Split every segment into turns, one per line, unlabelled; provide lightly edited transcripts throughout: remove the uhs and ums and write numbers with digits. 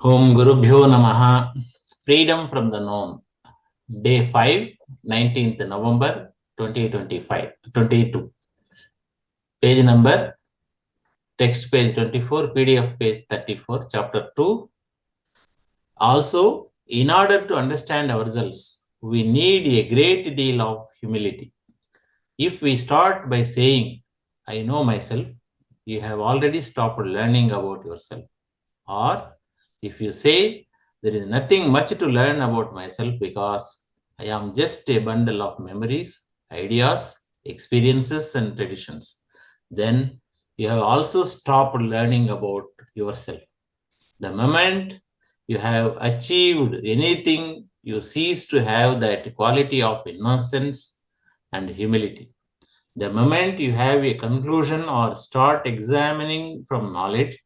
Om Gurubhyo Namaha. Freedom from the known. Day 5, 19th November 2025, 22. Page number, text page 24, PDF page 34, chapter 2. Also, in order to understand ourselves, we need a great deal of humility. If we start by saying, I know myself, you have already stopped learning about yourself. Or if you say, there is nothing much to learn about myself because I am just a bundle of memories, ideas, experiences, and traditions, then you have also stopped learning about yourself. The moment you have achieved anything, you cease to have that quality of innocence and humility. The moment you have a conclusion or start examining from knowledge,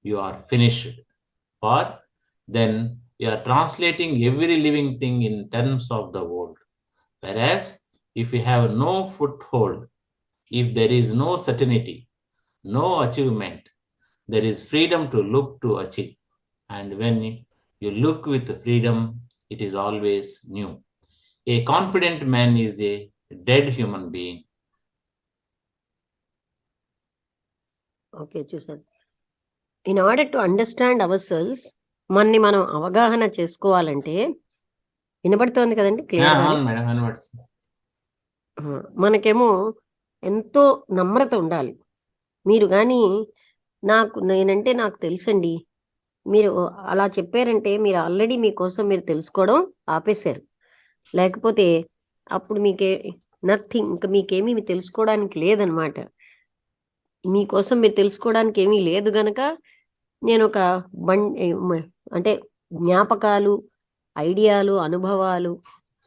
you are finished. For then you are translating every living thing in terms of the world. Whereas if you have no foothold, if there is no certainty, no achievement, there is freedom to look to achieve. And when you look with freedom, it is always new. A confident man is a dead human being.
Okay, చూసాను. In order to understand our cells, మనని మనం అవగాహన చేసుకోవాలంటే, వినబడుతోంది కదండి clear గా?
అవును madam, వినబడుతుంది.
మనకేమో ఎంతో నమ్రత ఉండాలి. మీరు కానీ నేనంటే నాకు తెలుసండి, మీరు అలా చెప్పారంటే మీరు ఆల్రెడీ మీకోసం మీరు తెలుసుకోవడం ఆపేశారు. లేకపోతే అప్పుడు మీకే నథింగ్, ఇంకా మీకేమీ తెలుసుకోవడానికి లేదనమాట. మీకోసం మీరు తెలుసుకోవడానికి ఏమీ లేదు గనక నేను ఒక అంటే జ్ఞాపకాలు, ఐడియాలు, అనుభవాలు,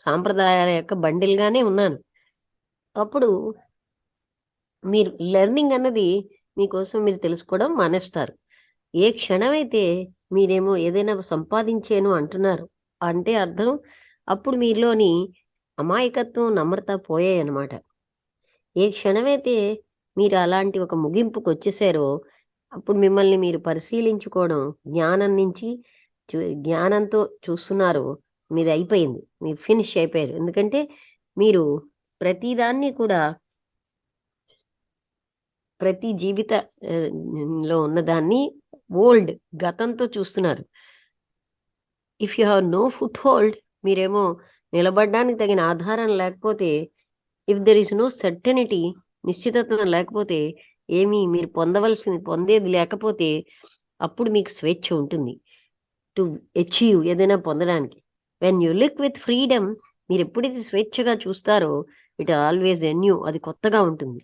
సాంప్రదాయాల యొక్క బండిల్గానే ఉన్నాను. అప్పుడు మీరు లెర్నింగ్ అన్నది మీకోసం మీరు తెలుసుకోవడం మానేస్తారు. ఏ క్షణమైతే మీరేమో ఏదైనా సంపాదించాను అంటున్నారు అంటే అర్థం అప్పుడు మీలోని అమాయకత్వం, నమ్రత పోయాయి అన్నమాట. ఏ క్షణమైతే మీరు అలాంటి ఒక ముగింపుకు వచ్చేసారో అప్పుడు మిమ్మల్ని మీరు పరిశీలించుకోవడం, జ్ఞానం నుంచి జ్ఞానంతో చూస్తున్నారు, మీది అయిపోయింది, మీరు ఫినిష్ అయిపోయారు. ఎందుకంటే మీరు ప్రతిదాన్ని కూడా ప్రతి జీవితంలో ఉన్నదాన్ని ఓల్డ్ గతంతో చూస్తున్నారు. If you have no foothold, మీరేమో నిలబడడానికి తగిన ఆధారం లేకపోతే, if there is no certainty, నిశ్చితత్వం లేకపోతే, ఏమీ మీరు పొందేది లేకపోతే అప్పుడు మీకు స్వేచ్ఛ ఉంటుంది టు అచీవ్ ఏదైనా పొందడానికి. When you look with freedom, మీరు ఎప్పుడైతే స్వేచ్ఛగా చూస్తారో ఇట్ ఆల్వేస్ న్యూ, అది కొత్తగా ఉంటుంది.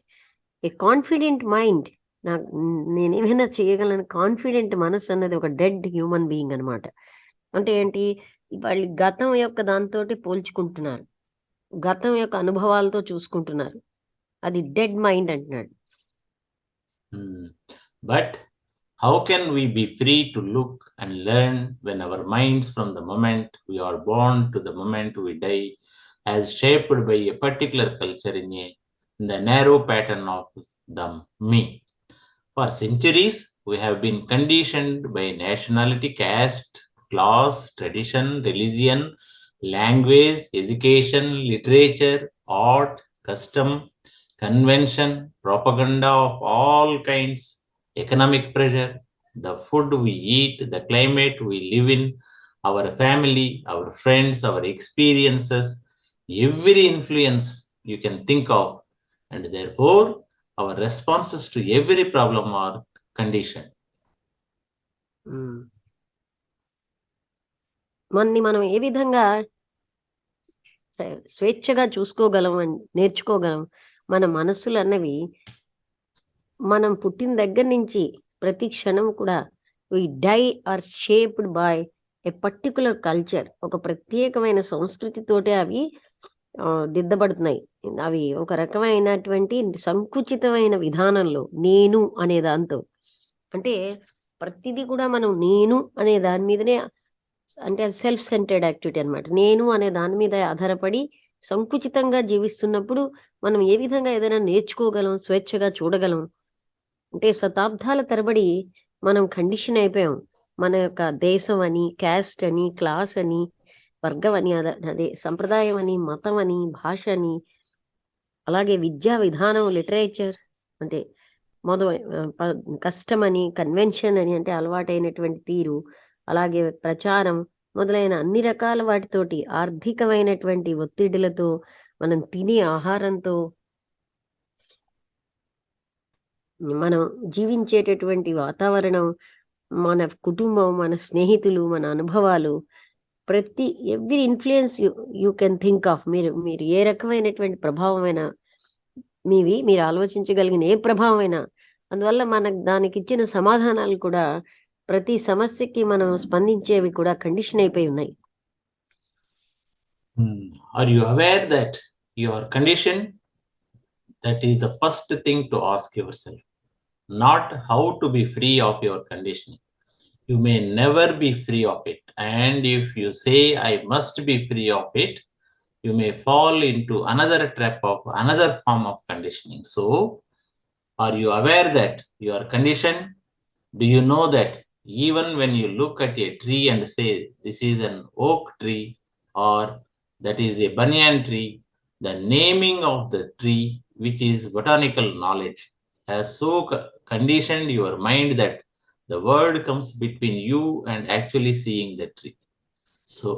ఏ కాన్ఫిడెంట్ మైండ్, నేనేమైనా చేయగలను కాన్ఫిడెంట్ మనసు అన్నది ఒక డెడ్ హ్యూమన్ బీయింగ్ అనమాట. అంటే ఏంటి, వాళ్ళు గతం యొక్క దాంతో పోల్చుకుంటున్నారు, గతం యొక్క అనుభవాలతో చూసుకుంటున్నారు. అది డెడ్ మైండ్ అంటున్నాడు.
But how can we be free to look and learn when our minds from the moment we are born to the moment we die as shaped by a particular culture in the narrow pattern of the me? For centuries, we have been conditioned by nationality, caste, class, tradition, religion, language, education, literature, art, custom, convention, propaganda of all kinds, economic pressure, the food we eat, the climate we live in, our family, our friends, our experiences, every influence you can think of, and therefore our responses to every problem are conditioned.
మనని మనం ఏ విధంగా స్వేచ్ఛగా చూసుకోగలం అని నేర్చుకోగలం? మన మనస్సులు అన్నవి మనం పుట్టిన దగ్గర నుంచి ప్రతి క్షణం కూడా we die are shaped by a particular culture, ఒక ప్రత్యేకమైన సంస్కృతితోటే అవి దిద్దబడుతున్నాయి. అవి ఒక రకమైనటువంటి సంకుచితమైన విధానంలో, నేను అనే దాంతో. అంటే ప్రతిదీ కూడా మనం నేను అనే దాని మీదనే, అంటే సెల్ఫ్ సెంటర్డ్ యాక్టివిటీ అనమాట. నేను అనే దాని మీద ఆధారపడి సంకుచితంగా జీవిస్తున్నప్పుడు మనం ఏ విధంగా ఏదైనా నేర్చుకోగలం, స్వేచ్ఛగా చూడగలం? అంటే శతాబ్దాల తరబడి మనం కండిషన్ అయిపోయాం. మన యొక్క దేశం అని, క్యాస్ట్ అని, క్లాస్ అని, వర్గం అని, అదే సంప్రదాయం అని, మతం అని, భాష అని, అలాగే విద్యా విధానం, లిటరేచర్ అంటే కస్టమ్ అని, కన్వెన్షన్ అని అంటే అలవాటైనటువంటి తీరు, అలాగే ప్రచారం మొదలైన అన్ని రకాల వాటితోటి, ఆర్థికమైనటువంటి ఒత్తిడులతో, మనం తినే ఆహారంతో, మనం జీవించేటటువంటి వాతావరణం, మన కుటుంబం, మన స్నేహితులు, మన అనుభవాలు, every influence you can think of, మీరు ఏ రకమైనటువంటి ప్రభావమైన మీరు ఆలోచించగలిగిన ఏ ప్రభావమైనా, అందువల్ల మనకు దానికి ఇచ్చిన సమాధానాలు కూడా ప్రతి సమస్యకి మనం స్పందించేవి కూడా కండిషన్ అయిపోయి ఉన్నాయి.
Are you aware that your condition? That is the first thing to ask yourself, not how to be free of your conditioning. You may never be free of it, and if you say I must be free of it, you may fall into another trap of another form of conditioning. So, are you aware that your condition? Do you know that even when you look at a tree and say this is an oak tree or that is a banyan tree, the naming of the tree, which is botanical knowledge, has so conditioned your mind that the word comes between you and actually seeing the tree. So,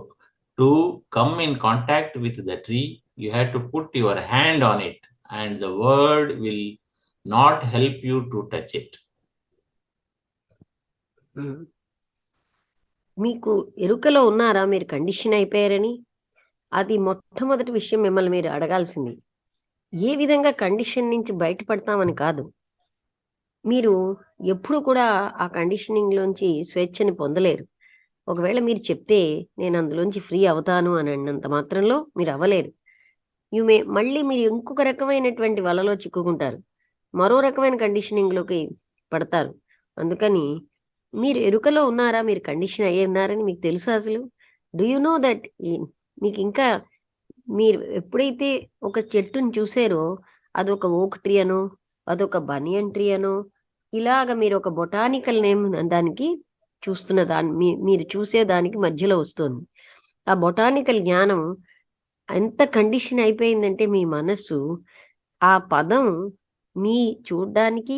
to come in contact with the tree, you have to put your hand on it, and the word will not help you to touch it.
మీకు ఎరుకలో ఉన్నారా మీరు condition అయిపోయారని? అది మొట్టమొదటి విషయం మిమ్మల్ని మీరు అడగాల్సింది. ఏ విధంగా కండిషన్ నుంచి బయటపడతామని కాదు, మీరు ఎప్పుడు కూడా ఆ కండిషనింగ్ లోంచి స్వేచ్ఛని పొందలేరు. ఒకవేళ మీరు చెప్తే నేను అందులోంచి ఫ్రీ అవుతాను అని అన్నంత మాత్రంలో మీరు అవ్వలేరు. మళ్ళీ మీరు ఇంకొక రకమైనటువంటి వలలో చిక్కుకుంటారు, మరో రకమైన కండిషనింగ్ లోకి పడతారు. అందుకని మీరు ఎరుకలో ఉన్నారా, మీరు కండిషన్ అయ్యి ఉన్నారని మీకు తెలుసా అసలు? Do you know that? మీకు ఇంకా మీరు ఎప్పుడైతే ఒక చెట్టుని చూసారో అదొక ఓక్ ట్రీ అనో, అదొక బనియన్ ట్రీ అనో, ఇలాగ మీరు ఒక బొటానికల్ నేమ్ దానికి చూస్తున్న మీరు చూసే దానికి మధ్యలో వస్తుంది. ఆ బొటానికల్ జ్ఞానం ఎంత కండిషన్ అయిపోయిందంటే మీ మనస్సు ఆ పదం చూడ్డానికి,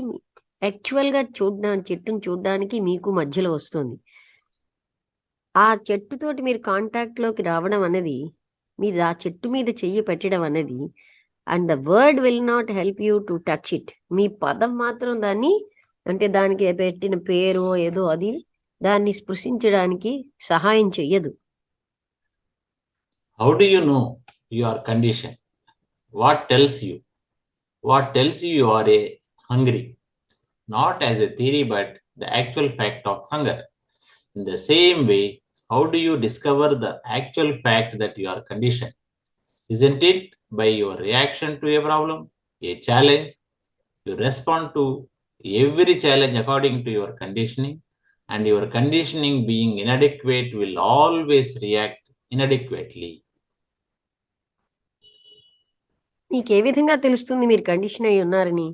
యాక్చువల్గా చెట్టును చూడ్డానికి మీకు మధ్యలో వస్తుంది. ఆ చెట్టుతోటి మీరు కాంటాక్ట్ లోకి రావడం అనేది, మీరు ఆ చెట్టు మీద చెయ్యి పెట్టడం అనేది, and the word will not help you to touch it. మీ పదం మాత్రం దాన్ని, అంటే దానికి పెట్టిన పేరు ఏదో, అది దాన్ని స్పృశించడానికి సహాయం చెయ్యదు.
How do you know your condition? What tells you? What tells you you are hungry? Not as a theory, but the actual fact of hunger. In the same way, how do you discover the actual fact that you are conditioned? Isn't it by your reaction to a problem, a challenge? You respond to every challenge according to your conditioning, and your conditioning being inadequate will always react inadequately.
మీకు ఏ విధంగా తెలుస్తుంది మీరు condition అయి ఉన్నారని?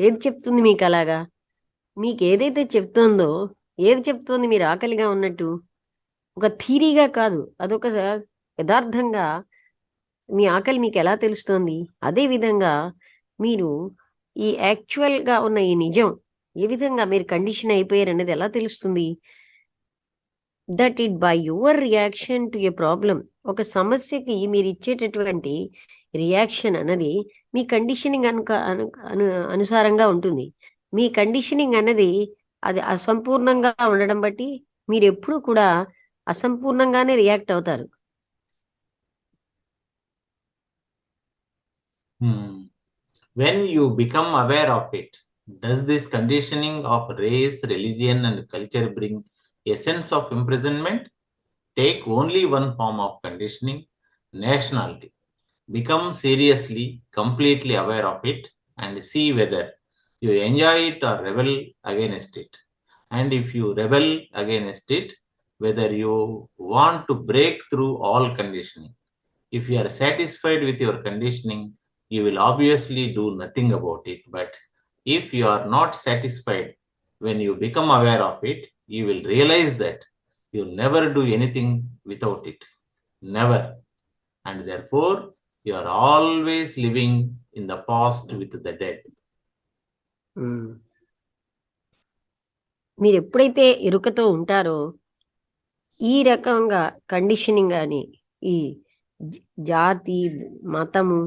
ఏది చెప్తుంది మీకు అలాగా? మీకు ఏదైతే చెప్తుందో, ఏది చెప్తోంది మీరు ఆకలిగా ఉన్నట్టు? ఒక థీరీగా కాదు, అదొక యథార్థంగా మీ ఆకలి మీకు ఎలా తెలుస్తోంది? అదే విధంగా మీరు ఈ యాక్చువల్ గా ఉన్న ఈ నిజం ఏ విధంగా మీరు కండిషన్ అయిపోయారు అనేది ఎలా తెలుస్తుంది? That it by your reaction to A problem. ఒక సమస్యకి మీరు ఇచ్చేటటువంటి రియాక్షన్ అన్నది మీ కండిషనింగ్ అనుసారంగా ఉంటుంది. మీ కండిషనింగ్ అన్నది అది అసంపూర్ణంగా ఉండడం బట్టి మీరు ఎప్పుడు కూడా అసంపూర్ణంగానే రియాక్ట్ అవుతారు.
When you become aware of it, does this conditioning of race, religion, and culture bring a sense of imprisonment? Take only one form of conditioning, nationality. Become seriously, completely aware of it and see whether you enjoy it or rebel against it. And if you rebel against it, whether you want to break through all conditioning. If you are satisfied with your conditioning, you will obviously do nothing about it. But if you are not satisfied when you become aware of it, you will realize that you never do anything without it. Never. And therefore, you are always living in the past with the dead.
మీరు ఎప్పుడైతే ఎరుకతో ఉంటారో ఈ రకంగా conditioning అని ఈ జాతి, మతము,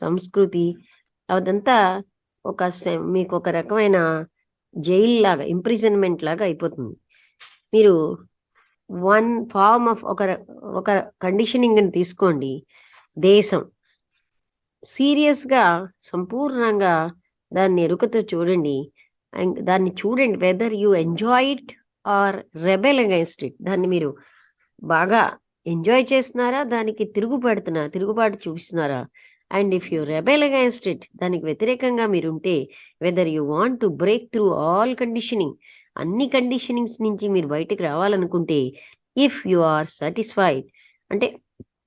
సంస్కృతి అదంతా మీకు ఒక రకమైన జైలు లాగా, ఇంప్రిజన్మెంట్ లాగా అయిపోతుంది. మీరు వన్ ఫార్మ్ ఆఫ్ ఒక కండిషనింగ్ ని తీసుకోండి. దేశం సీరియస్గా సంపూర్ణంగా దాన్ని ఎరుకతో చూడండి. దాన్ని చూడండి, whether you enjoy it or rebel against it. దాన్ని మీరు బాగా ఎంజాయ్ చేస్తున్నారా, దానికి తిరుగుబాటు చూపిస్తున్నారా? And if you rebel against it, దానికి వ్యతిరేకంగా మీరుంటే, whether you want to break through all conditioning, అన్ని కండిషనింగ్స్ నుంచి మీరు బయటకు రావాలనుకుంటే, ఇఫ్ యు ఆర్ సాటిస్ఫైడ్ అంటే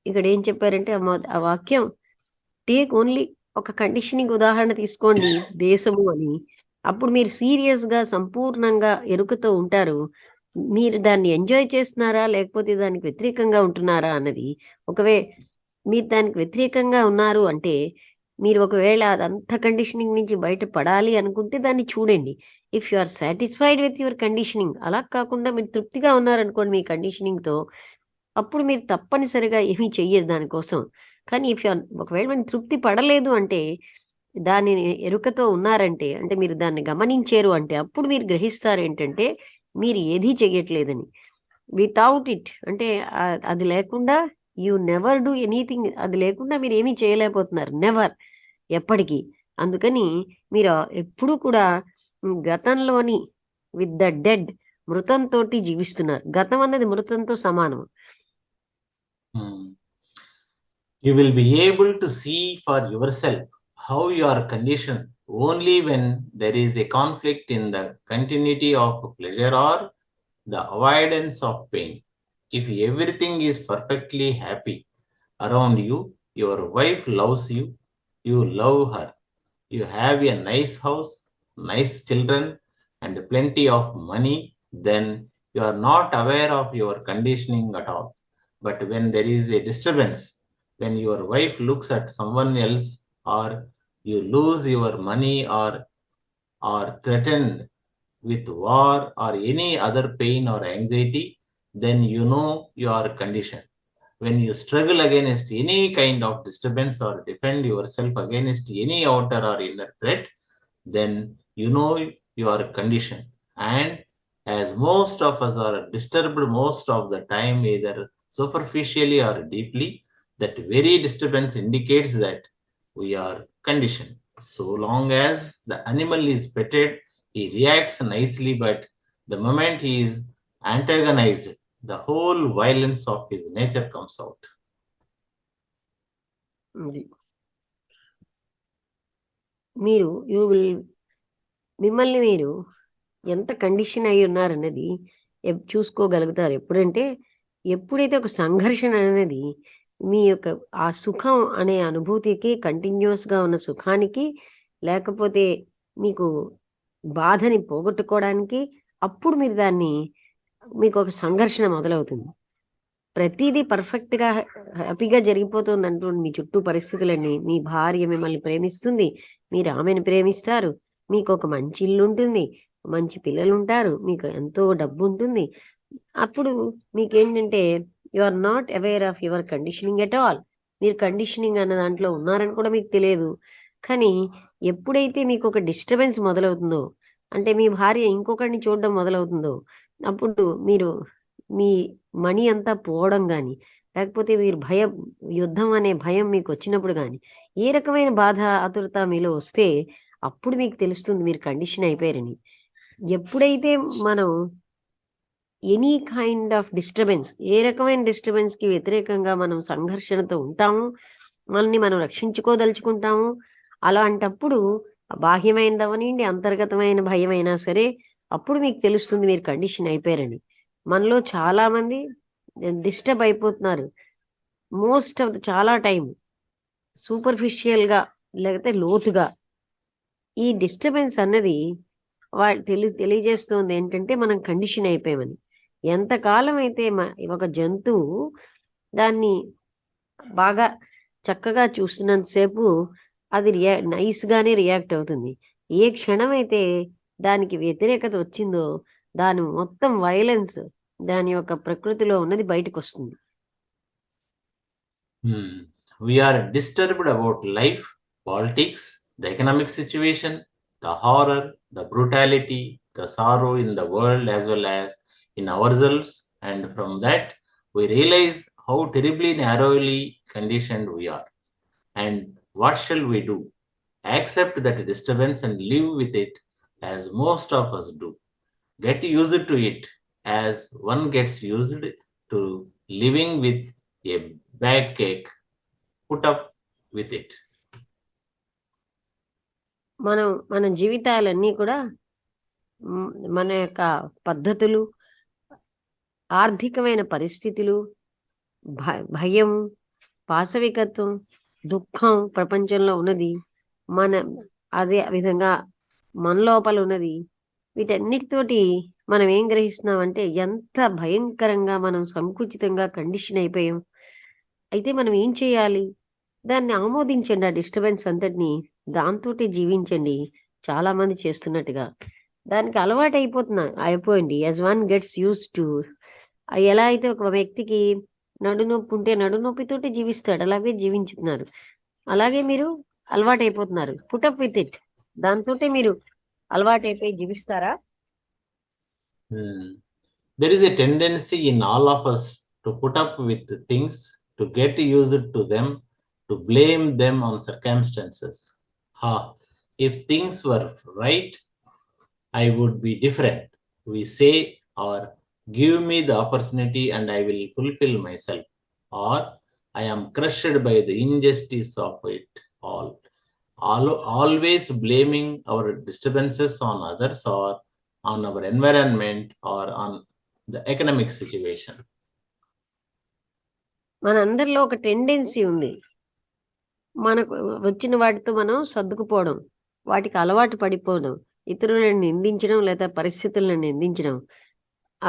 ఇక్కడ ఏం చెప్పారంటే ఆ వాక్యం, టేక్ ఓన్లీ ఒక కండిషనింగ్ ఉదాహరణ తీసుకోండి, దేశము అని. అప్పుడు మీరు సీరియస్గా సంపూర్ణంగా ఎరుకతో ఉంటారు. మీరు దాన్ని ఎంజాయ్ చేస్తున్నారా లేకపోతే దానికి వ్యతిరేకంగా ఉంటున్నారా అన్నది. మీరు దానికి వ్యతిరేకంగా ఉన్నారు అంటే, మీరు ఒకవేళ అదంతా కండిషనింగ్ నుంచి బయటపడాలి అనుకుంటే దాన్ని చూడండి. If you are satisfied with your conditioning, అలా కాకుండా మీరు తృప్తిగా ఉన్నారనుకోండి మీ కండిషనింగ్తో, అప్పుడు మీరు తప్పనిసరిగా ఏమీ చెయ్యరు దానికోసం. కానీ ఒకవేళ మీరు తృప్తి పడలేదు అంటే, దానిని ఎరుకతో ఉన్నారంటే, అంటే మీరు దాన్ని గమనించారు అంటే, అప్పుడు మీరు గ్రహిస్తారు ఏంటంటే మీరు ఏదీ చెయ్యట్లేదని. వితౌట్ ఇట్ అంటే అది లేకుండా యూ నెవర్ డూ ఎనీథింగ్. అది లేకుండా మీరు ఏమీ చేయలేకపోతున్నారు, నెవర్, ఎప్పటికీ. అందుకని మీరు ఎప్పుడూ కూడా గతంలోని విత్ ద డెడ్, మృతంతో జీవిస్తున్నారు. గతం అన్నది మృతంతో సమానం.
You will be able to see for yourself how you are conditioned only when there is a conflict in the continuity of pleasure or the avoidance of pain. If everything is perfectly happy around you, your wife loves you, you love her, you have a nice house, nice children, and plenty of money, then you are not aware of your conditioning at all. But when there is a disturbance, when your wife looks at someone else, or you lose your money, or are threatened with war or any other pain or anxiety, then you know you are conditioned. When you struggle against any kind of disturbance or defend yourself against any outer or inner threat, then you know you are conditioned. And as most of us are disturbed most of the time, either superficially or deeply, that very disturbance indicates that we are conditioned. So long as the animal is petted, he reacts nicely, but the moment he is antagonized, the whole violence of his nature comes out.
మిమ్మల్ని మీరు ఎంత condition అయి ఉన్నారన్నది చూసుకోగలుగుతారు ఎప్పుడంటే, ఎప్పుడైతే ఒక సంఘర్షణ అనేది మీ యొక్క ఆ సుఖం అనే అనుభూతికి, కంటిన్యూస్గా ఉన్న సుఖానికి, లేకపోతే మీకు బాధని పోగొట్టుకోవడానికి, అప్పుడు మీకు ఒక సంఘర్షణ మొదలవుతుంది. ప్రతిదీ పర్ఫెక్ట్గా హ్యాపీగా జరిగిపోతుంది అంటూ మీ చుట్టూ పరిస్థితులన్నీ, మీ భార్య మిమ్మల్ని ప్రేమిస్తుంది, మీరు ఆమెను ప్రేమిస్తారు, మీకు ఒక మంచి ఇల్లు ఉంటుంది, మంచి పిల్లలు ఉంటారు, మీకు ఎంతో డబ్బు ఉంటుంది. అప్పుడు మీకేంటంటే you are not aware of your conditioning at all. మీరు కండిషనింగ్ అన్న దాంట్లో ఉన్నారని కూడా మీకు తెలియదు. కానీ ఎప్పుడైతే మీకు ఒక డిస్టర్బెన్స్ మొదలవుతుందో, అంటే మీ భార్య ఇంకొకరిని చూడడం మొదలవుతుందో, అప్పుడు మీ మనీ అంతా పోవడం కానీ, లేకపోతే మీరు యుద్ధం అనే భయం మీకు వచ్చినప్పుడు కానీ, ఏ రకమైన బాధ, ఆతురత మీలో వస్తే అప్పుడు మీకు తెలుస్తుంది మీరు కండిషన్ అయిపోయారని. ఎప్పుడైతే మనం ఎనీ కైండ్ ఆఫ్ డిస్టర్బెన్స్, ఏ రకమైన డిస్టర్బెన్స్కి వ్యతిరేకంగా మనం సంఘర్షణతో ఉంటాము, మనల్ని మనం రక్షించుకోదలుచుకుంటాము, అలాంటప్పుడు బాహ్యమైనది అవనండి, అంతర్గతమైన భయమైనా సరే, అప్పుడు మీకు తెలుస్తుంది మీరు కండిషన్ అయిపోయారని. మనలో చాలా మంది డిస్టర్బ్ అయిపోతున్నారు మోస్ట్ ఆఫ్ చాలా టైం, సూపర్ఫిషియల్గా లేకపోతే లోతుగా. ఈ డిస్టర్బెన్స్ అన్నది తెలియజేస్తుంది ఏంటంటే మనం కండిషన్ అయిపోయామని. ఎంతకాలం అయితే ఒక జంతువు దాన్ని బాగా చక్కగా చూస్తున్నంతసేపు అది నైస్గానే రియాక్ట్ అవుతుంది. ఏ క్షణమైతే దానికి వ్యతిరేకత వచ్చిందో దాని మొత్తం వైలెన్స్ దాని యొక్క ప్రకృతిలో ఉన్నది బయటకు వస్తుంది.
We are disturbed about life, politics, the economic situation, the horror, the brutality, the sorrow in the world as well as in ourselves, and from that we realize how terribly narrowly conditioned we are. And what shall we do? Accept that disturbance and live with it as most of us do. Get used to it as one gets used to living with a backache. Put up with it.
మన జీవితాలన్నీ కూడా మన యొక్క పద్ధతులు, ఆర్థికమైన పరిస్థితులు, భయం, పాశవికత్వం, దుఃఖం ప్రపంచంలో ఉన్నది, అదే విధంగా మన లోపల ఉన్నది, వీటన్నిటితోటి మనం ఏం గ్రహిస్తున్నామంటే ఎంత భయంకరంగా మనం సంకుచితంగా కండిషన్ అయిపోయాం. అయితే మనం ఏం చేయాలి? దాన్ని ఆమోదించండి. ఆ డిస్టర్బెన్స్ అంతటిని దాంతోటి జీవించండి. చాలా మంది చేస్తున్నట్టుగా దానికి అలవాటు అయిపోయింది. As one gets use to. ఎలా అయితే ఒక వ్యక్తికి నడునొప్పి ఉంటే నడునొప్పితోటి జీవిస్తాడు, అలాగే జీవించుతున్నారు. అలాగే మీరు అలవాటు అయిపోతున్నారు. Put up with it. దాంతోటే మీరు అలవాటు అయిపోయి జీవిస్తారా?
There is a tendency in all of us to put up with things, to get used to them, to blame them on circumstances. If things were right, I would be different, we say, or give me the opportunity and I will fulfill myself, or I am crushed by the injustice of it all. Always blaming our disturbances on others or on our environment or on the economic situation.
మనందరిలో ఒక tendency ఉంది. మనకు వచ్చిన వాటితో మనం సర్దుకుపోవడం, వాటికి అలవాటు పడిపోవడం, ఇతరులను నిందించడం లేదా పరిస్థితులను నిందించడం.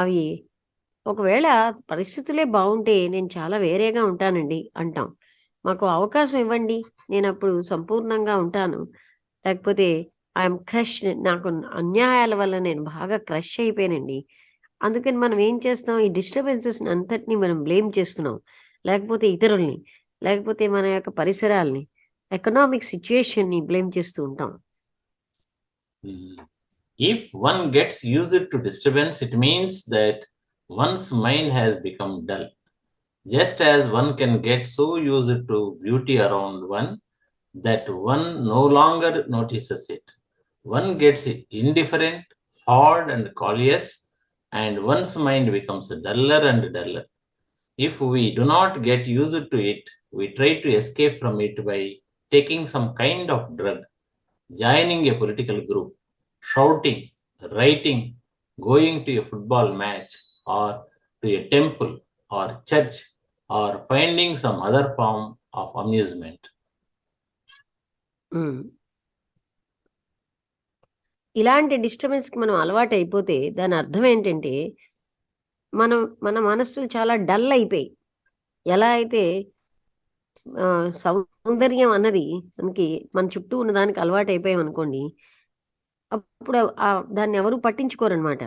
అవి ఒకవేళ పరిస్థితులే బాగుంటే నేను చాలా వేరేగా ఉంటానండి అంటాం. మాకు అవకాశం ఇవ్వండి, నేను అప్పుడు సంపూర్ణంగా ఉంటాను. లేకపోతే ఐఎమ్ క్రష్, నాకు అన్యాయాల వల్ల నేను బాగా క్రష్ అయిపోయానండి. అందుకని మనం ఏం చేస్తాం? ఈ డిస్టర్బెన్సెస్ అంతటిని మనం బ్లేమ్ చేస్తున్నాం. లేకపోతే ఇతరుల్ని, లేకపోతే మన యొక్క పరిసరాల్ని, ఎకనామిక్ సిచ్యుయేషన్ ని బ్లేమ్ చేస్తూ ఉంటాం.
If one gets used to disturbance, it means that one's mind has become dull. Just as one can get so used to beauty around one that one no longer notices it, one gets indifferent, hard and callous, and one's mind becomes duller and duller. If we do not get used to it, we try to escape from it by taking some kind of drug, joining a political group, shouting, writing, going to a football match or to a temple or church, or finding some other form of amusement.
ఇలాంటి disturbance కి మనం అలవాటు అయిపోతే దాని అర్థం ఏంటంటే మన మనస్సులు చాలా డల్ అయిపోయి, ఎలా అయితే సౌందర్యం అన్నది మనకి మన చుట్టూ ఉన్న దానికి అలవాటు అయిపోయాం అనుకోండి, అప్పుడు దాన్ని ఎవరు పట్టించుకోరనమాట.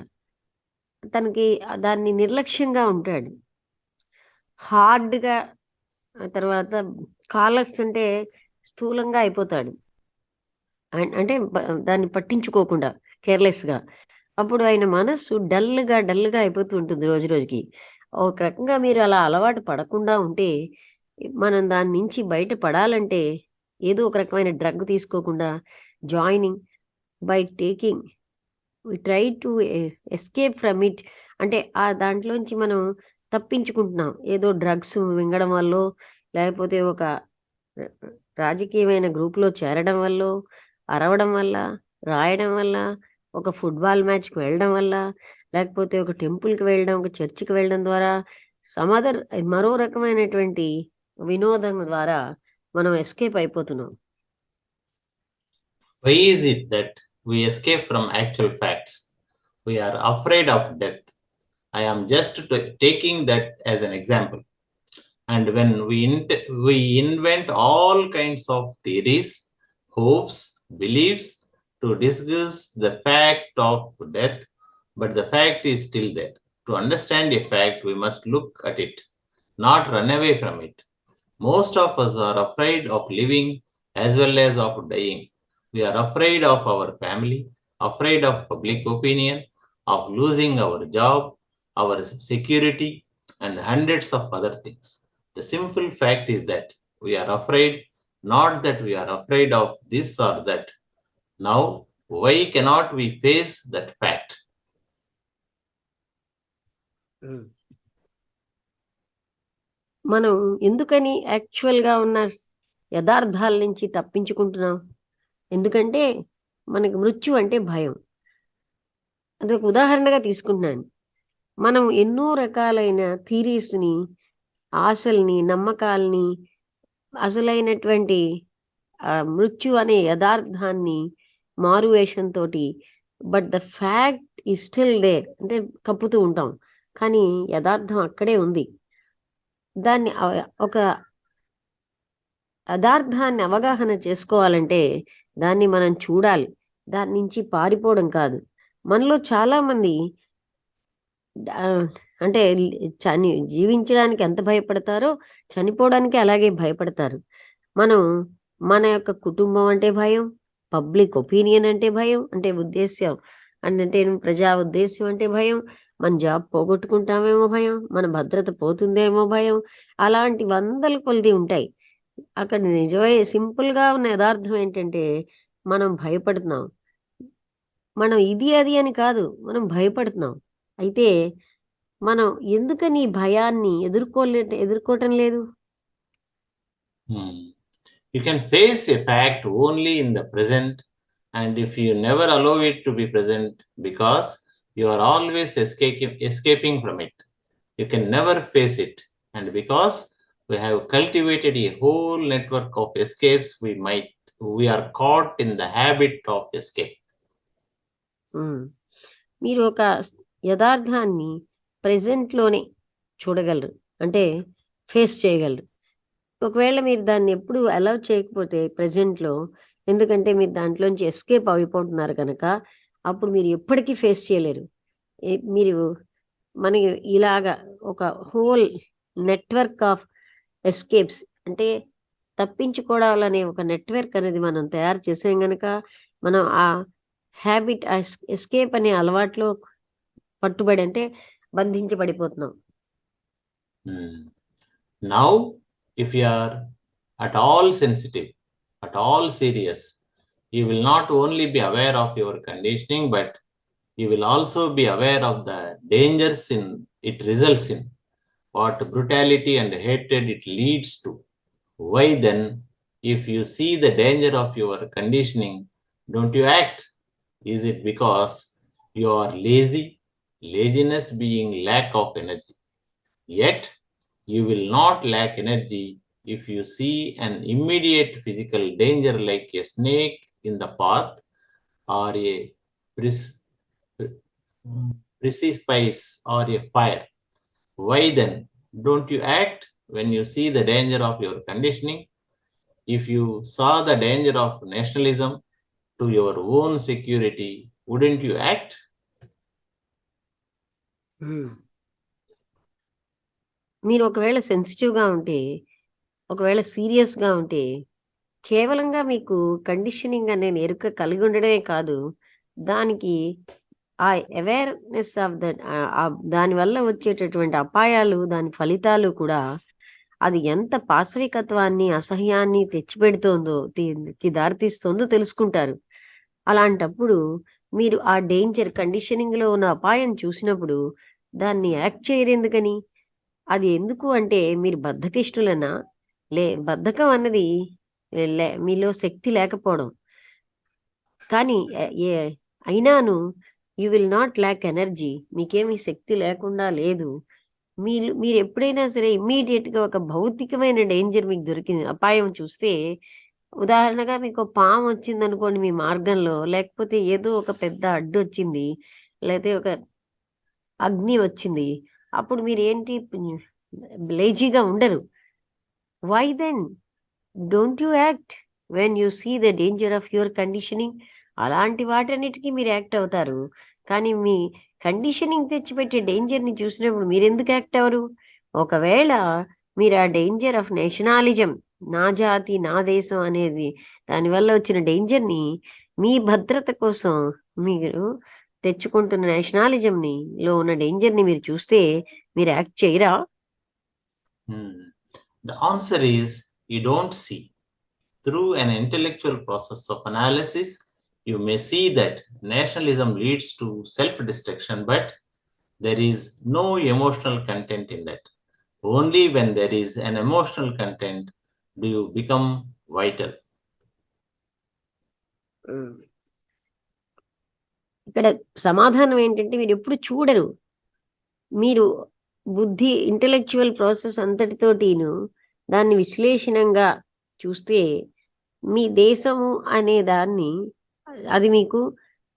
తనకి దాన్ని నిర్లక్ష్యంగా ఉంటాడు, హార్డ్గా. తర్వాత కాలర్స్ అంటే స్థూలంగా అయిపోతాడు, అంటే దాన్ని పట్టించుకోకుండా కేర్లెస్గా. అప్పుడు ఆయన మనస్సు డల్గా అయిపోతూ ఉంటుంది రోజు రోజుకి. ఒక రకంగా మీరు అలా అలవాటు పడకుండా ఉంటే, మనం దాని నుంచి బయటపడాలంటే ఏదో ఒక రకమైన డ్రగ్ తీసుకోకుండా, joining by taking, we try to escape from it. అంటే ఆ దాంట్లోంచి మనం తప్పించుకుంటున్నాం ఏదో డ్రగ్స్ మింగడం వల్ల, లేకపోతే ఒక రాజకీయమైన గ్రూప్లో చేరడం వల్ల, అరవడం వల్ల, రాయడం వల్ల, ఒక ఫుట్బాల్ మ్యాచ్కి వెళ్ళడం వల్ల, లేకపోతే ఒక టెంపుల్కి వెళ్ళడం, ఒక చర్చికి వెళ్ళడం ద్వారా, సమదర్ మరో రకమైనటువంటి వినోదం ద్వారా మనం ఎస్కేప్ అయిపోతున్నాం.
Why is it that we escape from actual facts. We are afraid of death. I am just taking that as an example. And when we invent all kinds of theories, hopes, beliefs to discuss the fact of death, but the fact is still there. To understand a fact, we must look at it, not run away from it. Most of us are afraid of living as well as of dying. We are afraid of our family, afraid of public opinion, of losing our job, our security, and hundreds of other things. The simple fact is that we are afraid, not that we are afraid of this or that. Now, why cannot we face that fact?
మనం ఎందుకని యాక్చువల్గా ఉన్న యథార్థాల నుంచి తప్పించుకుంటున్నాం? ఎందుకంటే మనకి మృత్యు అంటే భయం. అదొక ఉదాహరణగా తీసుకుంటున్నాను. మనం ఎన్నో రకాలైన థీరీస్ని, ఆశల్ని, నమ్మకాల్ని, అసలైనటువంటి మృత్యు అనే యథార్థాన్ని మారువేషంతో but the fact is still there అంటే కప్పుతూ ఉంటాం, కానీ యథార్థం అక్కడే ఉంది. దాన్ని ఒక యథార్థాన్ని అవగాహన చేసుకోవాలంటే దాన్ని మనం చూడాలి, దాని నుంచి పారిపోవడం కాదు. మనలో చాలామంది అంటే జీవించడానికి ఎంత భయపడతారో చనిపోవడానికి అలాగే భయపడతారు. మనం మన యొక్క కుటుంబం అంటే భయం, పబ్లిక్ ఒపీనియన్ అంటే భయం, అంటే ఉద్దేశ్యం అంటే ప్రజా ఉద్దేశ్యం అంటే భయం, మన జాబ్ పోగొట్టుకుంటామేమో భయం, మన భద్రత పోతుందేమో భయం, అలాంటి వందల కొలది ఉంటాయి. అక్కడ నిజమే సింపుల్గా ఉన్న యథార్థం ఏంటంటే మనం భయపడుతున్నాం. మనం ఇది అది అని కాదు, మనం భయపడుతున్నాం. అయితే మనం ఎందుకని భయాన్ని ఎదుర్కోవటం లేదు?
You can face a fact only in the present, and if you never allow it to be present because you are always escaping from it, you can never face it. And because we have cultivated a whole network of escapes, we are caught in the habit of escape.
మీరు ఒక యథార్థాన్ని ప్రెజెంట్లోనే చూడగలరు, అంటే face చేయగలరు. ఒకవేళ మీరు దాన్ని ఎప్పుడు allow చేయకపోతే ప్రెజెంట్లో, ఎందుకంటే మీరు దాంట్లోంచి ఎస్కేప్ అయిపోతున్నారు కనుక, అప్పుడు మీరు ఎప్పటికీ ఫేస్ చేయలేరు. మీరు మనకి ఇలాగా ఒక హోల్ నెట్వర్క్ ఆఫ్ ఎస్కేప్స్, అంటే తప్పించుకోవాలనే ఒక నెట్వర్క్ అనేది మనం తయారు చేసాం కనుక, మనం ఆ హ్యాబిట్, ఆ ఎస్కేప్ అనే అలవాట్లో పట్టుబడి అంటే బంధించబడిపోతున్నాం.
Now, if you are at all sensitive, at all serious, you will not only be aware of your conditioning, but you will also be aware of the dangers it results in, what brutality and hatred it leads to. Why then, if you see the danger of your conditioning, don't you act? Is it because you are lazy? Laziness being lack of energy. Yet, you will not lack energy if you see an immediate physical danger like a snake in the path or a precipice or a fire. Why then don't you act when you see the danger of your conditioning? If you saw the danger of nationalism to your own security, wouldn't you act?
మీరు ఒకవేళ సెన్సిటివ్గా ఉంటే, ఒకవేళ సీరియస్గా ఉంటే, కేవలంగా మీకు conditioning అనే ఎరుక కలిగి ఉండడమే కాదు, దానికి ఆ అవేర్నెస్ ఆఫ్ దట్, దానివల్ల వచ్చేటటువంటి అపాయాలు, దాని ఫలితాలు కూడా అది ఎంత పాశవికత్వాన్ని, అసహ్యాన్ని తెచ్చిపెడుతోందో, దారితీస్తోందో తెలుసుకుంటారు. అలాంటప్పుడు మీరు ఆ డేంజర్, కండిషనింగ్లో ఉన్న అపాయం చూసినప్పుడు దాన్ని యాక్ట్ చేయరు. ఎందుకని? అది ఎందుకు అంటే మీరు బద్ధకిష్టులనా? బద్ధకం అన్నది మీలో శక్తి లేకపోవడం. కానీ అయినాను you will not lakh energy, మీకేమీ శక్తి లేకుండా లేదు. మీరు ఎప్పుడైనా సరే ఇమ్మీడియట్గా ఒక భౌతికమైన డేంజర్ మీకు దొరికింది, అపాయం చూస్తే ఉదాహరణగా మీకు పాము వచ్చిందనుకోండి మీ మార్గంలో, లేకపోతే ఏదో ఒక పెద్ద అడ్డొచ్చింది, లేతే ఒక అగ్ని వచ్చింది. అప్పుడు మీరేంటి లేజీగా ఉండరు. Why then? Don't you act when you see the danger of your conditioning? అలాంటి వాటన్నిటికీ మీరు యాక్ట్ అవుతారు. కానీ మీ కండిషనింగ్ తెచ్చిపెట్టే డేంజర్‌ని చూసినప్పుడు మీరెందుకు యాక్ట్ అవ్వరు? ఒకవేళ మీరు ఆ డేంజర్ ఆఫ్ నేషనాలిజం, నా జాతి, నా దేశం అనేది దానివల్ల వచ్చిన డేంజర్‌ని మీ భద్రత కోసం మీరు తెచ్చుకుంటున్న నేషనాలిజంని లో ఉన్న డేంజర్‌ని మీరు చూస్తే మీరు యాక్ట్ చేయరా?
The answer is you don't see. Through an intellectual process of analysis, you may see that nationalism leads to self-destruction, but there is no emotional content in that. Only when there is an emotional content do you become vital.
ఇక్కడ సమాధానం ఏంటంటే మీరెప్పుడు చూడరు. మీరు బుద్ధి intellectual process అంతటితోటిను దాన్ని విశ్లేషణంగా చూస్తే మీ దేశము అనే దాన్ని అది మీకు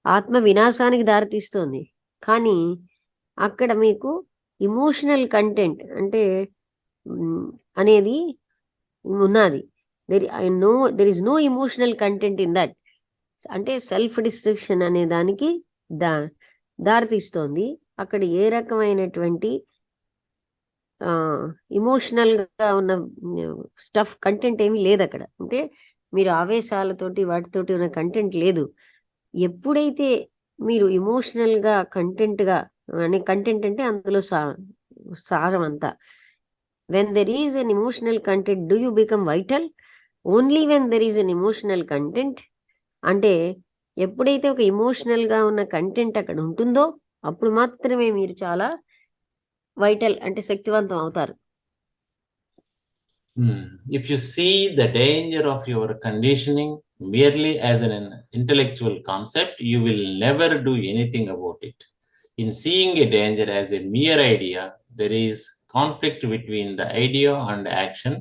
ఆత్మ వినాశానికి దారితీస్తోంది. కానీ అక్కడ మీకు ఎమోషనల్ కంటెంట్ అంటే అనేది ఉన్నది. There is no emotional content in that. అంటే సెల్ఫ్ డిస్ట్రక్షన్ అనే దానికి దారితీస్తోంది. అక్కడ ఏ రకమైనటువంటి ఎమోషనల్‌గా ఉన్న స్టఫ్ కంటెంట్ ఏమీ లేదక్కడ. అంటే మీరు ఆవేశాలతోటి వాటితోటి ఉన్న కంటెంట్ లేదు. ఎప్పుడైతే మీరు ఎమోషనల్‌గా కంటెంట్‌గా కంటెంట్ అంటే అందులో సారం అంతా. When there is N emotional content do you become vital? Only when there is N emotional content. అంటే ఎప్పుడైతే ఒక ఎమోషనల్‌గా ఉన్న కంటెంట్ అక్కడ ఉంటుందో అప్పుడు మాత్రమే మీరు చాలా వైటల్ అంటే శక్తివంతం అవుతారు.
If you see the danger of your conditioning merely as an intellectual concept, you will never do anything about it. In seeing a danger as a mere idea, there is conflict between the idea and action,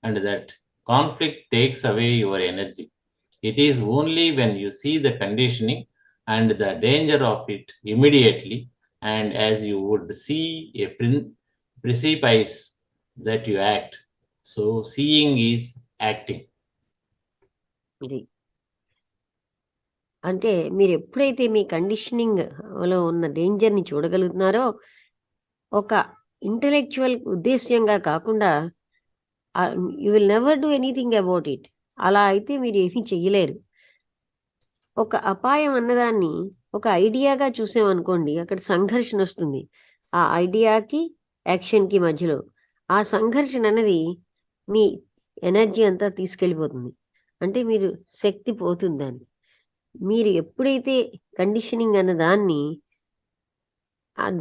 and that conflict takes away your energy. It is only when you see the conditioning and the danger of it immediately, and as you would see a precipice, that you act. So seeing is acting.
ఇది అంటే మీరు ఎప్పుడైతే మీ conditioning లో ఉన్న డేంజర్‌ని చూడగలుగుతున్నారో ఒక intellectual ఉద్దేశ్యంగా కాకుండా you will never do anything about it. అలా అయితే మీరు ఏమీ చెయ్యలేరు. ఒక అపాయం అన్నదాన్ని ఒక ఐడియాగా చూసామనుకోండి, అక్కడ సంఘర్షణ వస్తుంది. ఆ ఐడియాకి యాక్షన్‌కి మధ్యలో. ఆ సంఘర్షణ అనేది మీ ఎనర్జీ అంతా తీసుకెళ్ళిపోతుంది. అంటే మీరు శక్తి పోతుందని. మీరు ఎప్పుడైతే కండిషనింగ్ అన్న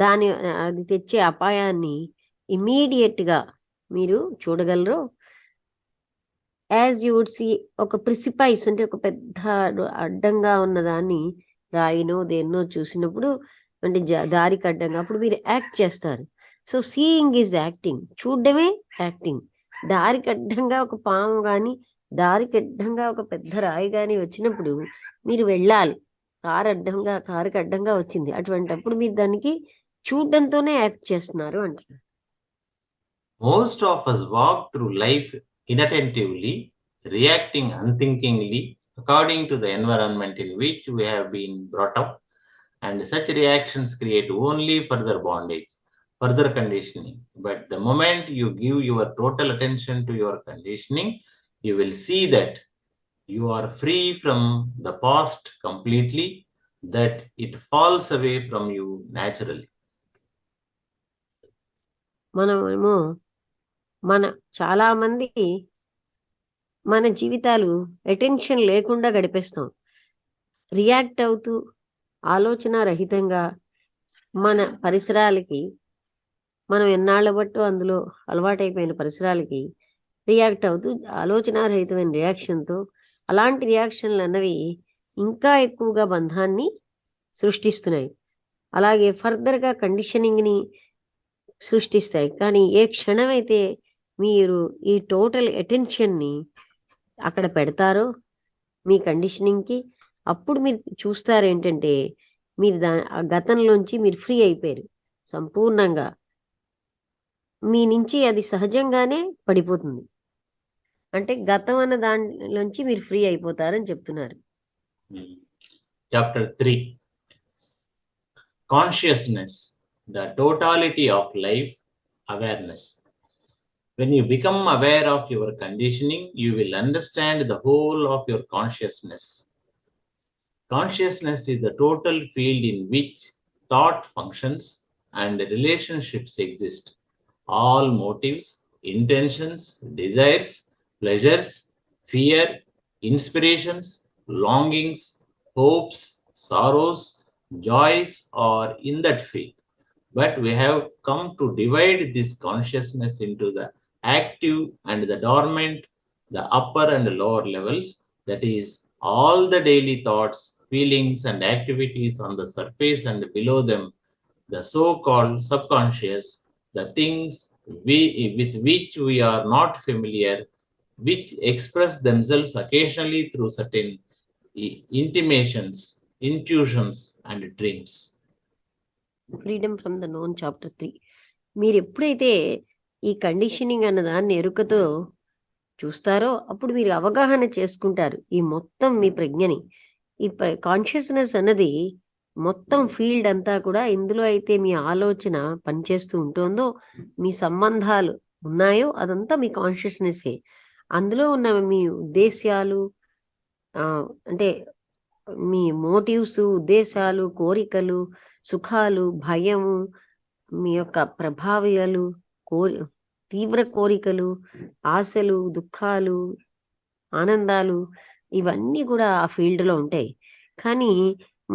దాన్ని అది తెచ్చే అపాయాన్ని ఇమ్మీడియట్‌గా మీరు చూడగలరో, యాజ్ యూ వుడ్ సీ ఒక ప్రిసిపైస్ అంటే ఒక పెద్ద అడ్డంగా ఉన్నదాన్ని రాయినో దేన్నో చూసినప్పుడు అంటే దారికి అడ్డంగా అప్పుడు మీరు యాక్ట్ చేస్తారు. So seeing is acting. చూడడమే యాక్టింగ్. దారికి అడ్డంగా ఒక పాము కానీ దారికి అడ్డంగా ఒక పెద్ద రాయి కానీ వచ్చినప్పుడు మీరు వెళ్ళాలి. కారుకి అడ్డంగా వచ్చింది. అటువంటప్పుడు మీరు దానికి చూడడంతోనే యాక్ట్ చేస్తున్నారు అంటున్నారు.
Most of us walk through life inattentively, reacting unthinkingly according to the environment in which we have been brought up, and such reactions create only further bondage, further conditioning. But the moment you give your total attention to your conditioning, you will see that you are free from the past completely, that it falls away from you naturally.
మనమేమో చాలా మంది మన జీవితాలు attention లేకుండా గడిపేస్తాం. React అవుతూ ఆలోచన రహితంగా మన పరిసరాలకి మనం ఎన్నాళ్ళ బట్టో అందులో అలవాటైపోయిన పరిసరాలకి రియాక్ట్ అవుతూ ఆలోచనారహితమైన రియాక్షన్‌తో అలాంటి రియాక్షన్‌లు అన్నవి ఇంకా ఎక్కువగా బంధాన్ని సృష్టిస్తున్నాయి. అలాగే ఫర్దర్‌గా కండిషనింగ్‌ని సృష్టిస్తాయి. కానీ ఏ క్షణమైతే మీరు ఈ టోటల్ అటెన్షన్‌ని అక్కడ పెడతారో మీ కండిషనింగ్కి, అప్పుడు మీరు చూస్తారు ఏంటంటే మీరు ఆ గతంలోంచి మీరు ఫ్రీ అయిపోయారు సంపూర్ణంగా. మీ నుంచి అది సహజంగానే పడిపోతుంది. అంటే గతం అన్న దానిలోంచి మీరు ఫ్రీ అయిపోతారని చెప్తున్నారు.
Chapter 3, Consciousness, the totality of life, awareness. When you become aware of your conditioning, you will understand the whole of your consciousness. Consciousness is the total field in which thought functions and relationships exist. All motives, intentions, desires, pleasures, fear, inspirations, longings, hopes, sorrows, joys are in that field. But we have come to divide this consciousness into the active and the dormant, the upper and lower levels, that is, all the daily thoughts, feelings, and activities on the surface and below them, the so-called subconscious, the things with which we are not familiar, which express themselves occasionally through certain intimations, intuitions, and dreams.
Freedom from the known chapter 3. మీరు ఎప్పుడైతే ఈ conditioning అన్న దాన్ని ఎరుకతో చూస్తారో అప్పుడు మీరు అవగాహన చేసుకుంటారు ఈ మొత్తం మీ ప్రజ్ఞని. ఈ కాన్షియస్నెస్ అన్నది మొత్తం ఫీల్డ్ అంతా కూడా ఇందులో అయితే మీ ఆలోచన పనిచేస్తూ ఉంటుందో, మీ సంబంధాలు ఉన్నాయో అదంతా మీ కాన్షియస్నెస్సే. అందులో ఉన్న మీ ఉద్దేశ్యాలు, అంటే మీ మోటివ్స్, ఉద్దేశాలు, కోరికలు, సుఖాలు, భయము, మీ యొక్క ప్రభావాలు, తీవ్ర కోరికలు, ఆశలు, దుఃఖాలు, ఆనందాలు, ఇవన్నీ కూడా ఆ ఫీల్డ్లో ఉంటాయి. కానీ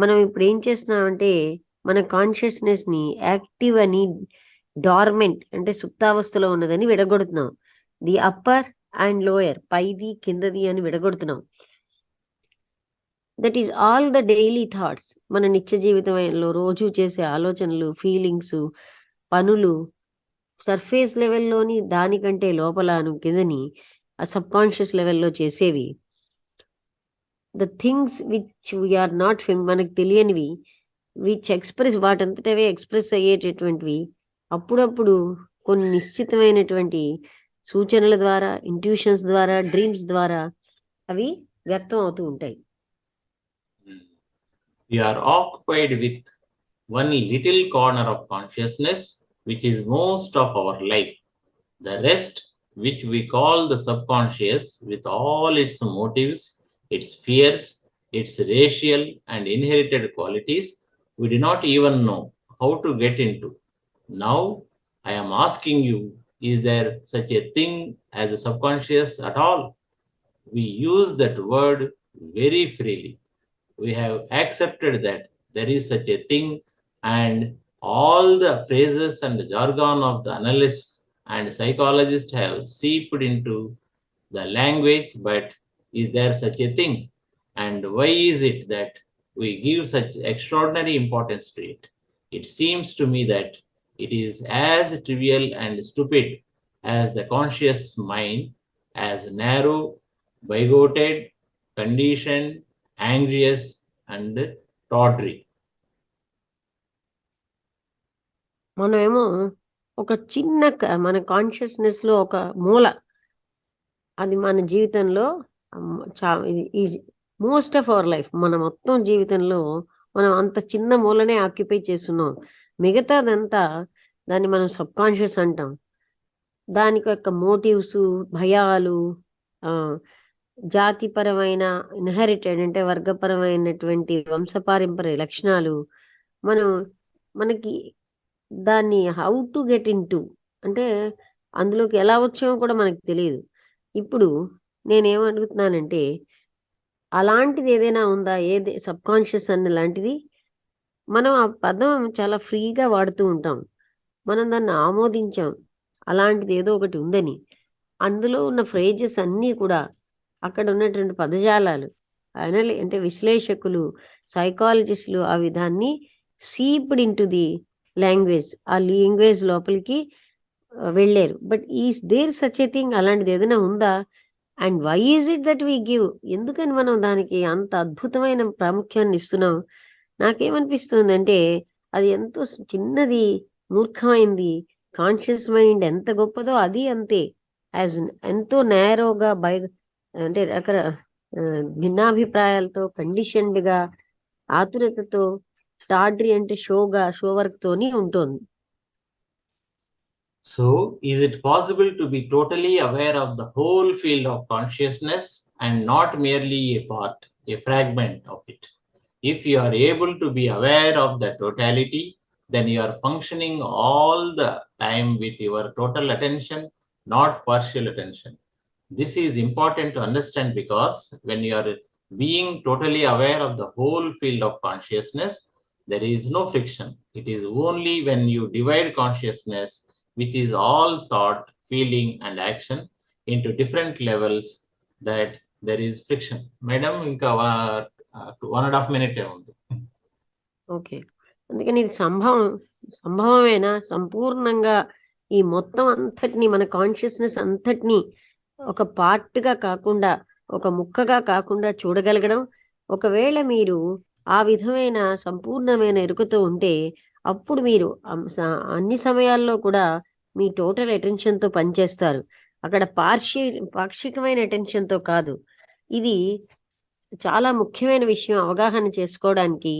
మనం ఇప్పుడు ఏం చేస్తున్నామంటే మన కాన్షియస్నెస్ని యాక్టివ్ అని, డార్మెంట్ అంటే సుప్తావస్థలో ఉన్నదని విడగొడుతున్నాం. ది అప్పర్ అండ్ లోయర్, పైది కిందది అని విడగొడుతున్నాం. That is all the daily thoughts. మన నిత్య జీవితంలో రోజు చేసే ఆలోచనలు, ఫీలింగ్స్, పనులు, సర్ఫేస్ లెవెల్లోని దానికంటే లోపలను కిందని ఆ సబ్ కాన్షియస్ లెవెల్లో చేసేవి. The things which we're not మనకు తెలియనివి, విచ్ ఎక్స్ప్రెస్, వాటంతటవే ఎక్స్ప్రెస్ అయ్యేటటువంటివి అప్పుడప్పుడు కొన్ని నిశ్చితమైనటువంటి సూచనల ద్వారా, ఇంట్యూషన్స్ ద్వారా, డ్రీమ్స్ ద్వారా అవి వ్యక్తం అవుతూ ఉంటాయి.
We are occupied with one little corner of consciousness, which is most of our life. The rest, which we call the subconscious, with all its motives, its fears, its racial and inherited qualities, we do not even know how to get into. Now, I am asking you, is there such a thing as a subconscious at all? We use that word very freely. We have accepted that there is such a thing, and all the phrases and jargon of the analysts and psychologists have seeped into the language, but is there such a thing? And why is it that we give such extraordinary importance to it? It seems to me that it is as trivial and stupid as the conscious mind, as narrow, bigoted, conditioned, anxious, and tawdry.
మనమేమో ఒక చిన్న మన కాన్షియస్నెస్లో ఒక మూల, అది మన జీవితంలో most of our life, మన మొత్తం జీవితంలో మనం అంత చిన్న మూలనే ఆక్యుపై చేస్తున్నాం. మిగతాదంతా దాన్ని మనం సబ్ కాన్షియస్ అంటాం. దానికి యొక్క మోటివ్స్, భయాలు, జాతిపరమైన ఇన్హెరిటెడ్ అంటే వర్గపరమైనటువంటి వంశపారంపర్య లక్షణాలు, మనకి దాన్ని how to get in to, అంటే అందులోకి ఎలా వచ్చామో కూడా మనకు తెలియదు. ఇప్పుడు నేనేమడుగుతున్నానంటే అలాంటిది ఏదైనా ఉందా, ఏది సబ్ కాన్షియస్ అన్న లాంటిది? మనం ఆ పదం చాలా ఫ్రీగా వాడుతూ ఉంటాం, మనం దాన్ని ఆమోదించాం అలాంటిది ఏదో ఒకటి ఉందని. అందులో ఉన్న ఫ్రేజెస్ అన్నీ కూడా, అక్కడ ఉన్నటువంటి పదజాలాలు, అంటే విశ్లేషకులు, సైకాలజిస్టులు ఆ విధాన్ని seeped into the language, ఆ లాంగ్వేజ్ లోపలికి వెళ్ళారు. But is there such a thing, అలాంటిది ఏదైనా ఉందా? And why is it that we give? ఎందుకని మనం దానికి అంత అద్భుతమైన ప్రాముఖ్యాన్ని ఇస్తున్నాం? నాకేమనిపిస్తుందంటే అది ఎంతో చిన్నది, మూర్ఖమైంది. కాన్షియస్ మైండ్ ఎంత గొప్పదో అది అంతే. యాజ్ ఎంతో నేరోగా అంటే భిన్నాభిప్రాయాలతో, కండిషన్డ్‌గా, ఆతురతతో, టార్డరీ అంటే షో వర్క్ తోని ఉంటుంది.
So, is it possible to be totally aware of the whole field of consciousness and not merely a part, a fragment of it? If you are able to be aware of the totality, then you are functioning all the time with your total attention, not partial attention. This is important to understand because when you are being totally aware of the whole field of consciousness, there is no friction. It is only when you divide consciousness, which is all thought, feeling, and action, into different levels, that there is friction. Madam, inka 1.5 minute ఉంది.
Okay. అందుకని ఇది సంభవమేనా? సంపూర్ణంగా ఈ మొత్తం అంతటిని, మన consciousness అంతటిని ఒక పార్ట్‌గా కాకుండా, ఒక ముక్కగా కాకుండా చూడగలగడం. ఒకవేళ మీరు ఆ విధమైన సంపూర్ణమైన ఎరుకతో ఉంటే, అప్పుడు మీరు అన్ని సమయాల్లో కూడా మీ టోటల్ అటెన్షన్‌తో పనిచేస్తారు. అక్కడ పాక్షికమైన అటెన్షన్‌తో కాదు. ఇది చాలా ముఖ్యమైన విషయం అవగాహన చేసుకోవడానికి.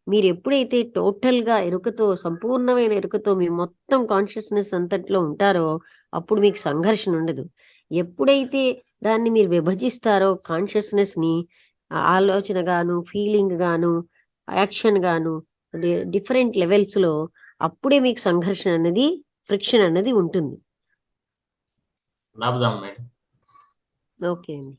మీరు ఎప్పుడైతే టోటల్‌గా ఎరుకతో, సంపూర్ణమైన ఎరుకతో మీ మొత్తం కాన్షియస్‌నెస్ అంతట్లో ఉంటారో, అప్పుడు మీకు సంఘర్షణ ఉండదు. ఎప్పుడైతే దాన్ని మీరు విభజిస్తారో కాన్షియస్‌నెస్‌ని, ఆలోచన గాను, ఫీలింగ్ గాను, యాక్షన్ గాను, డిఫరెంట్ లెవెల్స్‌లో, అప్పుడే మీకు సంఘర్షణ అనేది, ఫ్రిక్షన్ అనేది ఉంటుంది.
నాపుదాం మేడం.
ఓకే అండి.